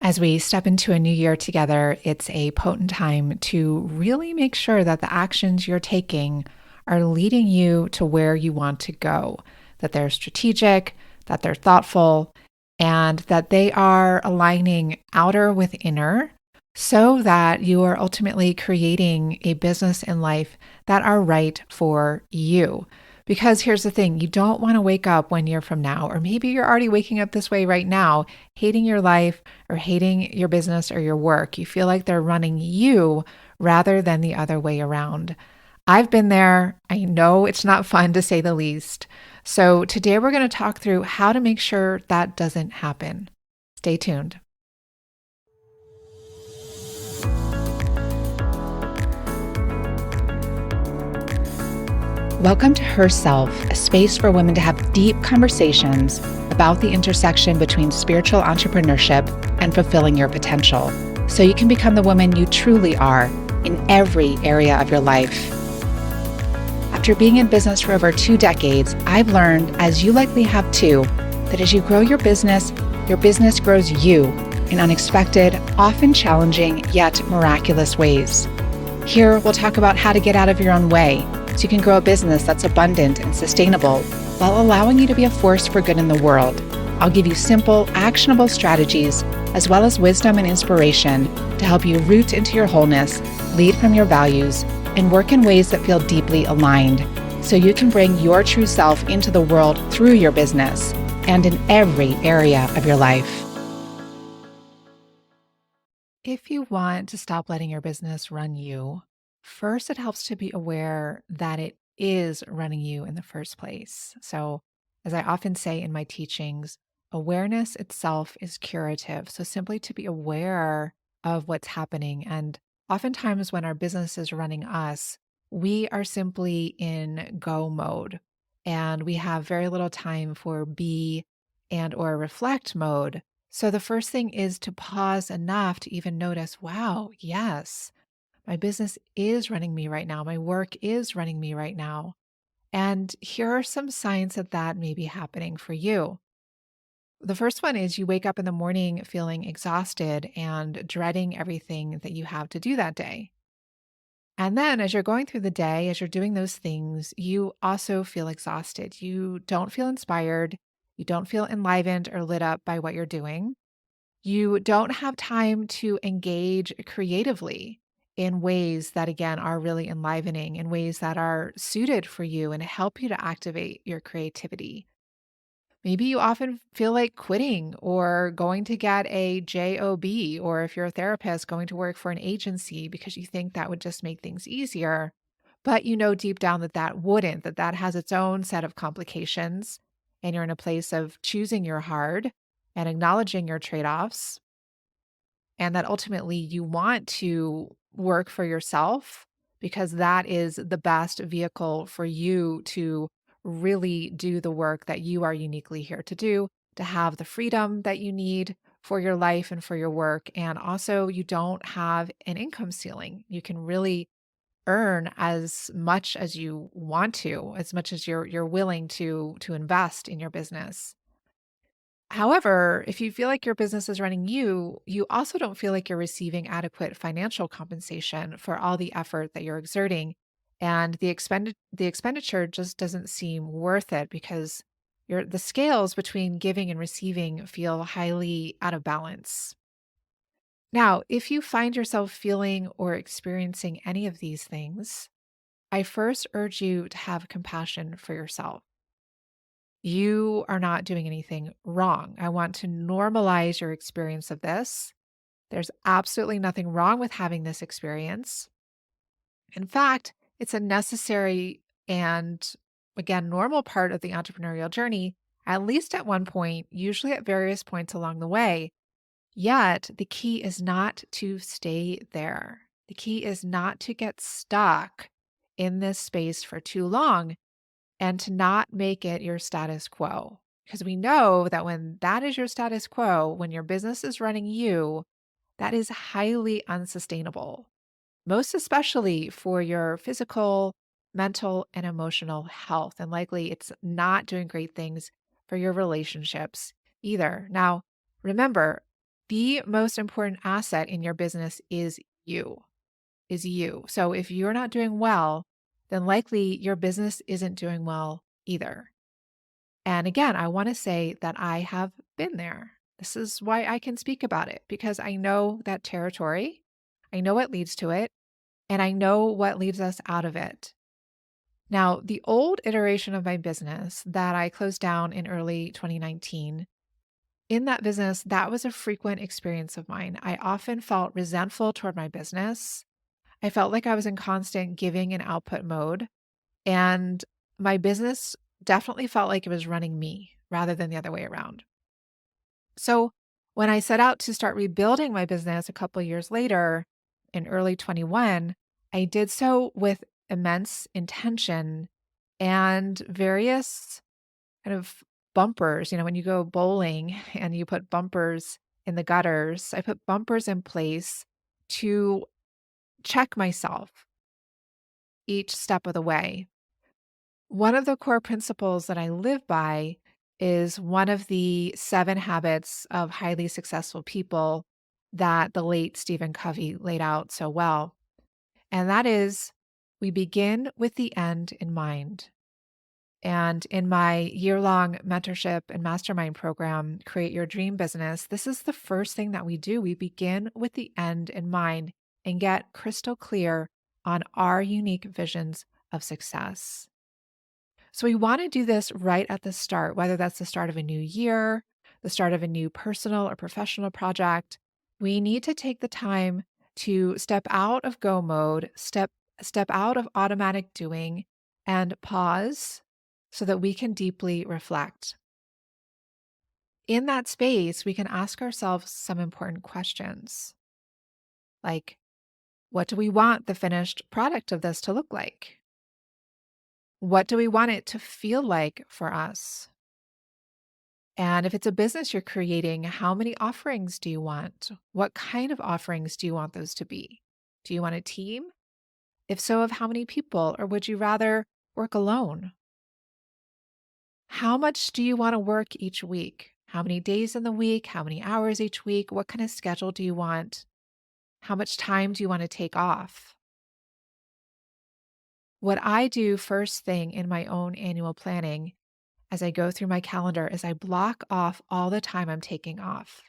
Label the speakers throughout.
Speaker 1: As we step into a new year together, it's a potent time to really make sure that the actions you're taking are leading you to where you want to go, that they're strategic, that they're thoughtful, and that they are aligning outer with inner so that you are ultimately creating a business and life that are right for you. Because here's the thing, you don't want to wake up 1 year from now, or maybe you're already waking up this way right now, hating your life or hating your business or your work. You feel like they're running you rather than the other way around. I've been there. I know it's not fun to say the least. So today we're going to talk through how to make sure that doesn't happen. Stay tuned. Welcome to Herself, a space for women to have deep conversations about the intersection between spiritual entrepreneurship and fulfilling your potential, so you can become the woman you truly are in every area of your life. After being in business for over 2 decades, I've learned, as you likely have too, that as you grow your business grows you in unexpected, often challenging, yet miraculous ways. Here, we'll talk about how to get out of your own way so you can grow a business that's abundant and sustainable while allowing you to be a force for good in the world. I'll give you simple, actionable strategies as well as wisdom and inspiration to help you root into your wholeness, lead from your values, and work in ways that feel deeply aligned so you can bring your true self into the world through your business and in every area of your life. If you want to stop letting your business run you, first it helps to be aware that it is running you in the first place. So, as I often say in my teachings, awareness itself is curative. So, simply to be aware of what's happening. And oftentimes, when our business is running us, we are simply in go mode and we have very little time for be and or reflect mode. So the first thing is to pause enough to even notice, wow, yes, my business is running me right now. My work is running me right now. And here are some signs that that may be happening for you. The first one is you wake up in the morning feeling exhausted and dreading everything that you have to do that day. And then as you're going through the day, as you're doing those things, you also feel exhausted. You don't feel inspired. You don't feel enlivened or lit up by what you're doing. You don't have time to engage creatively in ways that, again, are really enlivening, in ways that are suited for you and help you to activate your creativity. Maybe you often feel like quitting or going to get a job, or if you're a therapist, going to work for an agency because you think that would just make things easier. But you know deep down that that wouldn't, that that has its own set of complications. And you're in a place of choosing your hard and acknowledging your trade offs, and that ultimately you want to work for yourself because that is the best vehicle for you to really do the work that you are uniquely here to do, to have the freedom that you need for your life and for your work. And also, you don't have an income ceiling. You can really earn as much as you want to, as much as you're willing to invest in your business. However, if you feel like your business is running you, you also don't feel like you're receiving adequate financial compensation for all the effort that you're exerting. And the expenditure just doesn't seem worth it because the scales between giving and receiving feel highly out of balance. Now, if you find yourself feeling or experiencing any of these things, I first urge you to have compassion for yourself. You are not doing anything wrong. I want to normalize your experience of this. There's absolutely nothing wrong with having this experience. In fact, it's a necessary and, again, normal part of the entrepreneurial journey, at least at one point, usually at various points along the way. Yet, the key is not to stay there. The key is not to get stuck in this space for too long and to not make it your status quo. Because we know that when that is your status quo, when your business is running you, that is highly unsustainable, most especially for your physical, mental, and emotional health. And likely it's not doing great things for your relationships either. Now, remember, The most important asset in your business you, is you. So if you're not doing well, then likely your business isn't doing well either. And again, I want to say that I have been there. This is why I can speak about it because I know that territory. I know what leads to it, and I know what leaves us out of it. Now, the old iteration of my business that I closed down in early 2019, in that business, that was a frequent experience of mine. I often felt resentful toward my business. I felt like I was in constant giving and output mode. And my business definitely felt like it was running me rather than the other way around. So when I set out to start rebuilding my business a couple of years later in early 21, I did so with immense intention and various kind of bumpers. You know, when you go bowling and you put bumpers in the gutters, I put bumpers in place to check myself each step of the way. One of the core principles that I live by is one of the 7 habits of highly successful people that the late Stephen Covey laid out so well. And that is we begin with the end in mind. And in my year-long mentorship and mastermind program, Create Your Dream Business, this is the first thing that we do. We begin with the end in mind and get crystal clear on our unique visions of success. So we want to do this right at the start, whether that's the start of a new year, the start of a new personal or professional project. We need to take the time to step out of go mode, step out of automatic doing and pause so that we can deeply reflect. In that space, we can ask ourselves some important questions like, what do we want the finished product of this to look like? What do we want it to feel like for us? And if it's a business you're creating, how many offerings do you want? What kind of offerings do you want those to be? Do you want a team? If so, of how many people? Or would you rather work alone? How much do you want to work each week? How many days in the week? How many hours each week? What kind of schedule do you want? How much time do you want to take off? What I do first thing in my own annual planning as I go through my calendar is I block off all the time I'm taking off.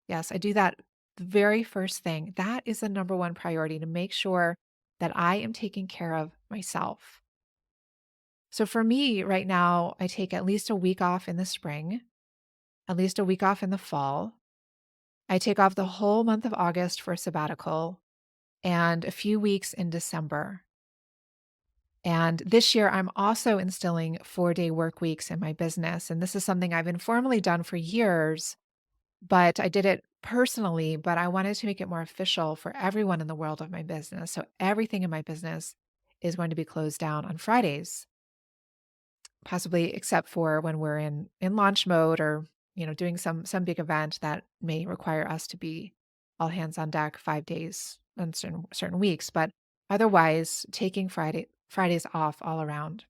Speaker 1: Yes, I do that the very first thing. That is the number one priority to make sure that I am taking care of myself. So for me right now, I take at least a week off in the spring, at least a week off in the fall. I take off the whole month of August for a sabbatical and a few weeks in December. And this year, I'm also instilling 4-day work weeks in my business. And this is something I've informally done for years, but I did it personally, but I wanted to make it more official for everyone in the world of my business. So everything in my business is going to be closed down on Fridays, possibly except for when we're in launch mode or, doing some big event that may require us to be all hands on deck 5 days on certain weeks, but otherwise taking Fridays off all around.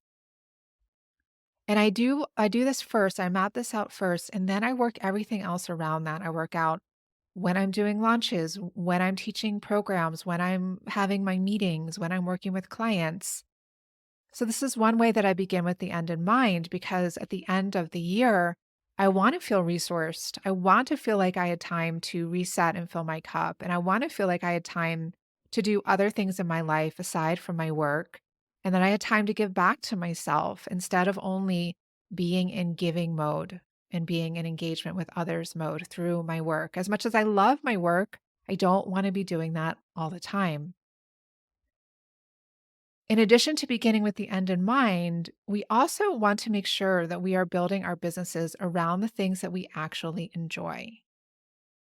Speaker 1: And I do this first, I map this out first, and then I work everything else around that. I work out when I'm doing launches, when I'm teaching programs, when I'm having my meetings, when I'm working with clients. So this is one way that I begin with the end in mind because at the end of the year, I want to feel resourced. I want to feel like I had time to reset and fill my cup. And I want to feel like I had time to do other things in my life aside from my work. And that I had time to give back to myself instead of only being in giving mode and being in engagement with others mode through my work. As much as I love my work, I don't want to be doing that all the time. In addition to beginning with the end in mind, we also want to make sure that we are building our businesses around the things that we actually enjoy.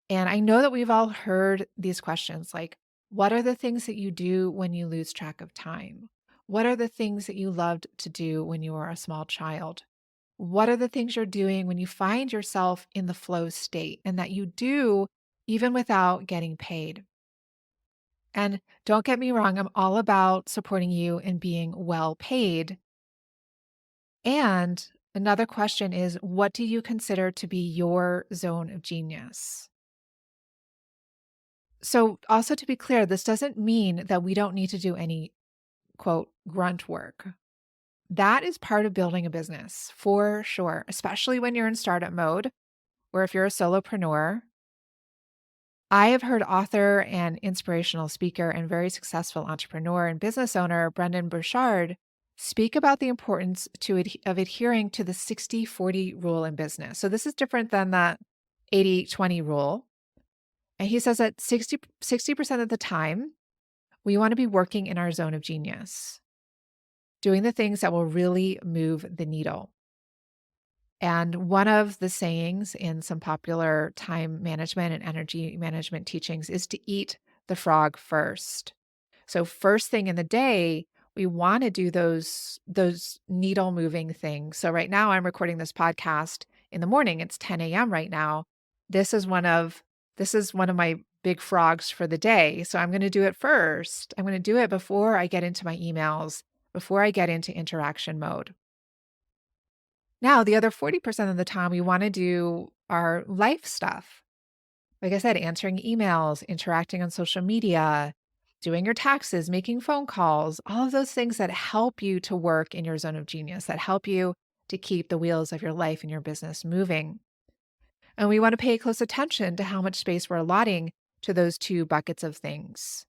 Speaker 1: And I know that we've all heard these questions like, what are the things that you do when you lose track of time? What are the things that you loved to do when you were a small child? What are the things you're doing when you find yourself in the flow state and that you do even without getting paid? And don't get me wrong, I'm all about supporting you and being well paid. And another question is, what do you consider to be your zone of genius? So, also to be clear, this doesn't mean that we don't need to do any quote grunt work. That is part of building a business for sure, especially when you're in startup mode, or if you're a solopreneur. I have heard author and inspirational speaker and very successful entrepreneur and business owner Brendan Burchard speak about the importance of adhering to the 60-40 rule in business. So, this is different than the 80-20 rule. And he says that 60% of the time, we want to be working in our zone of genius, doing the things that will really move the needle. And one of the sayings in some popular time management and energy management teachings is to eat the frog first. So first thing in the day, we want to do those needle moving things. So right now I'm recording this podcast in the morning. It's 10 a.m. right now. This is one of this is one of my big frogs for the day. So I'm going to do it first. I'm going to do it before I get into my emails, before I get into interaction mode. Now, the other 40% of the time, we want to do our life stuff. Like I said, answering emails, interacting on social media, doing your taxes, making phone calls, all of those things that help you to work in your zone of genius, that help you to keep the wheels of your life and your business moving. And we want to pay close attention to how much space we're allotting to those two buckets of things,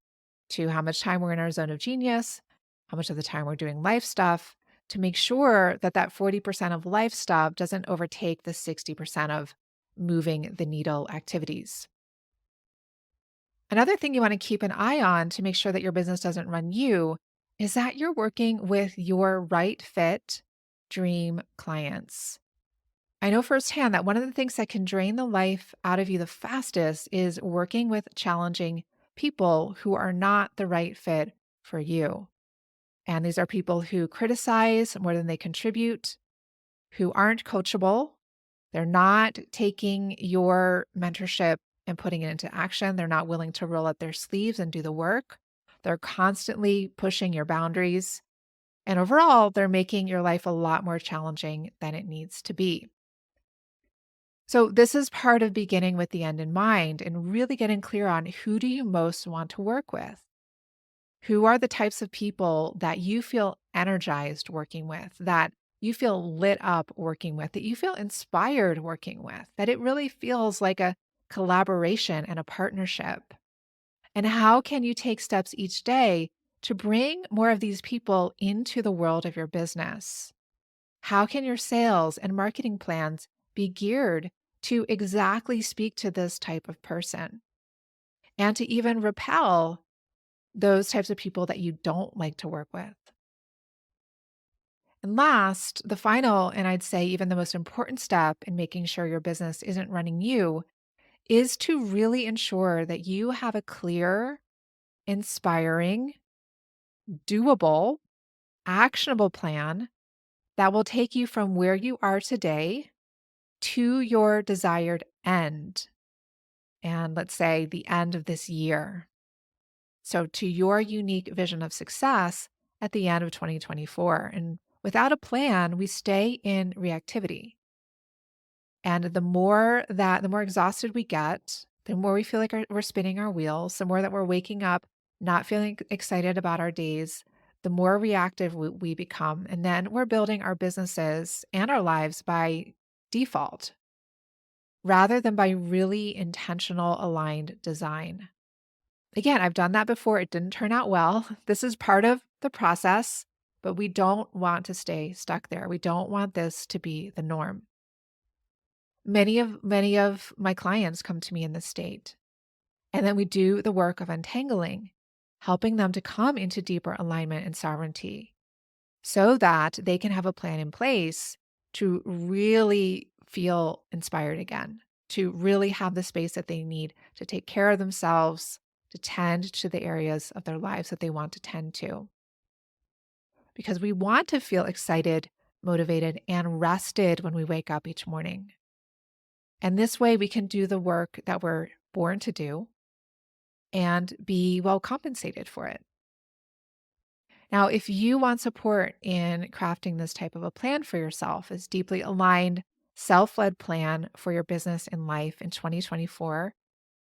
Speaker 1: to how much time we're in our zone of genius, how much of the time we're doing life stuff, to make sure that that 40% of life stuff doesn't overtake the 60% of moving the needle activities. Another thing you want to keep an eye on to make sure that your business doesn't run you is that you're working with your right fit dream clients. I know firsthand that one of the things that can drain the life out of you the fastest is working with challenging people who are not the right fit for you. And these are people who criticize more than they contribute, who aren't coachable. They're not taking your mentorship and putting it into action. They're not willing to roll up their sleeves and do the work. They're constantly pushing your boundaries. And overall, they're making your life a lot more challenging than it needs to be. So, this is part of beginning with the end in mind and really getting clear on who do you most want to work with? Who are the types of people that you feel energized working with, that you feel lit up working with, that you feel inspired working with, that it really feels like a collaboration and a partnership? And how can you take steps each day to bring more of these people into the world of your business? How can your sales and marketing plans be geared to exactly speak to this type of person and to even repel those types of people that you don't like to work with? And last, the final, and I'd say even the most important step in making sure your business isn't running you is to really ensure that you have a clear, inspiring, doable, actionable plan that will take you from where you are today to your desired end. And let's say the end of this year. So, to your unique vision of success at the end of 2024. And without a plan, we stay in reactivity. And the more exhausted we get, the more we feel like we're spinning our wheels, the more that we're waking up not feeling excited about our days, the more reactive we become. And then we're building our businesses and our lives by default rather than by really intentional aligned design. Again, I've done that before. It didn't turn out well. This is part of the process, but we don't want to stay stuck there. We don't want this to be the norm. Many of my clients come to me in this state, and then we do the work of untangling, helping them to come into deeper alignment and sovereignty so that they can have a plan in place to really feel inspired again, to really have the space that they need to take care of themselves, to tend to the areas of their lives that they want to tend to. Because we want to feel excited, motivated, and rested when we wake up each morning. And this way we can do the work that we're born to do and be well compensated for it. Now, if you want support in crafting this type of a plan for yourself, this deeply aligned, self led plan for your business and life in 2024,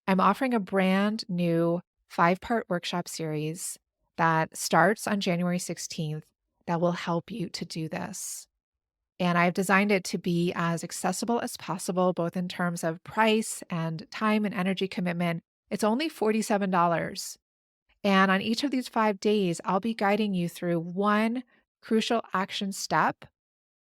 Speaker 1: I'm offering a brand new 5-part workshop series that starts on January 16th that will help you to do this. And I've designed it to be as accessible as possible, both in terms of price and time and energy commitment. It's only $47. And on each of these 5 days, I'll be guiding you through one crucial action step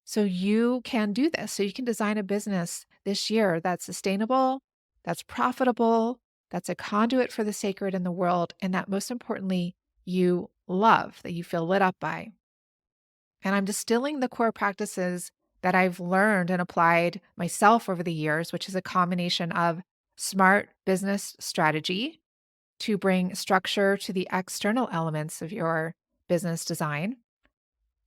Speaker 1: so you can do this. So you can design a business this year that's sustainable, that's profitable, that's a conduit for the sacred in the world, and that most importantly, you love, that you feel lit up by. And I'm distilling the core practices that I've learned and applied myself over the years, which is a combination of smart business strategy to bring structure to the external elements of your business design,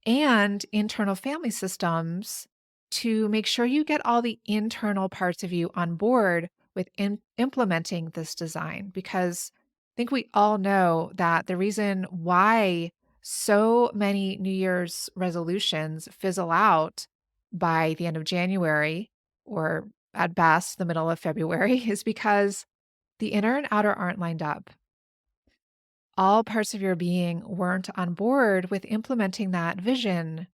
Speaker 1: and internal family systems to make sure you get all the internal parts of you on board with implementing this design. Because I think we all know that the reason why so many New Year's resolutions fizzle out by the end of January, or at best the middle of February, is because the inner and outer aren't lined up. All parts of your being weren't on board with implementing that vision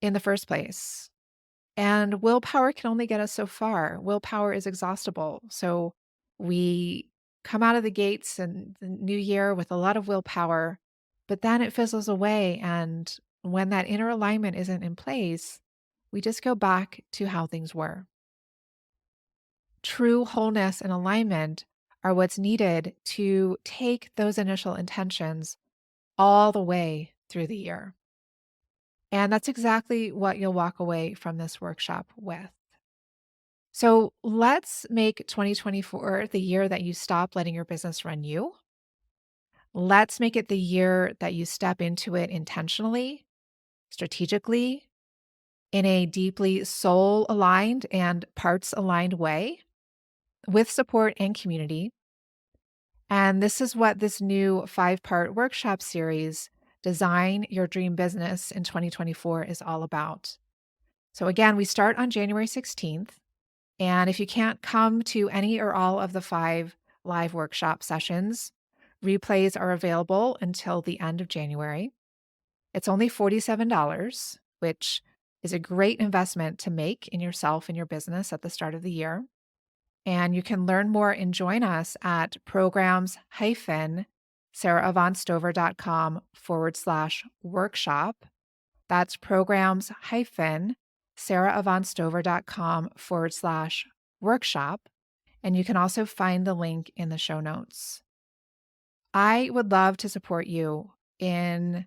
Speaker 1: in the first place. And willpower can only get us so far. Willpower is exhaustible. So we come out of the gates in the new year with a lot of willpower, but then it fizzles away. And when that inner alignment isn't in place, we just go back to how things were. True wholeness and alignment are what's needed to take those initial intentions all the way through the year. And that's exactly what you'll walk away from this workshop with. So let's make 2024 the year that you stop letting your business run you. Let's make it the year that you step into it intentionally, strategically, in a deeply soul aligned and parts aligned way, with support and community. And this is what this new 5-part workshop series, Design Your Dream Business in 2024, is all about. So again, we start on January 16th. And if you can't come to any or all of the 5 live workshop sessions, replays are available until the end of January. It's only $47, which is a great investment to make in yourself and your business at the start of the year. And you can learn more and join us at programs-sarahavaughnstover.com/workshop. That's programs-sarahavaughnstover.com/workshop. And you can also find the link in the show notes. I would love to support you in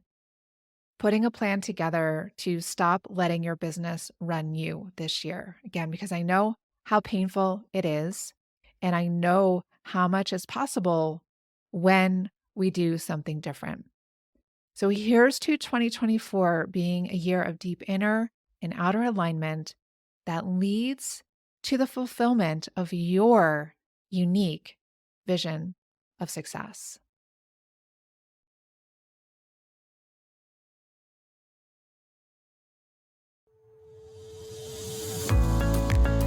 Speaker 1: putting a plan together to stop letting your business run you this year. Again, because I know how painful it is, and I know how much is possible when we do something different. So here's to 2024 being a year of deep inner and outer alignment that leads to the fulfillment of your unique vision of success.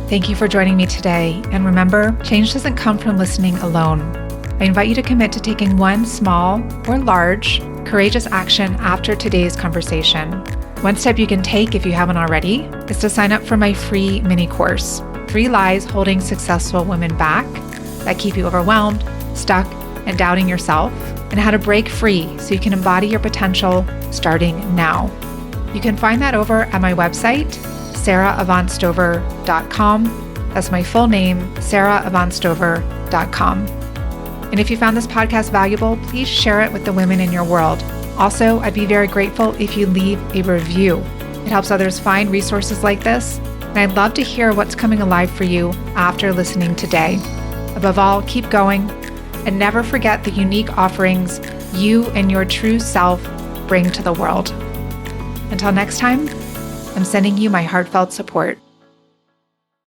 Speaker 1: Thank you for joining me today. And remember, change doesn't come from listening alone. I invite you to commit to taking one small or large, courageous action after today's conversation. One step you can take, if you haven't already, is to sign up for my free mini course, 3 Lies Holding Successful Women Back, that keep you overwhelmed, stuck, and doubting yourself, and how to break free so you can embody your potential starting now. You can find that over at my website, sarahavaughnstover.com. That's my full name, sarahavaughnstover.com. And if you found this podcast valuable, please share it with the women in your world. Also, I'd be very grateful if you leave a review. It helps others find resources like this, and I'd love to hear what's coming alive for you after listening today. Above all, keep going and never forget the unique offerings you and your true self bring to the world. Until next time, I'm sending you my heartfelt support.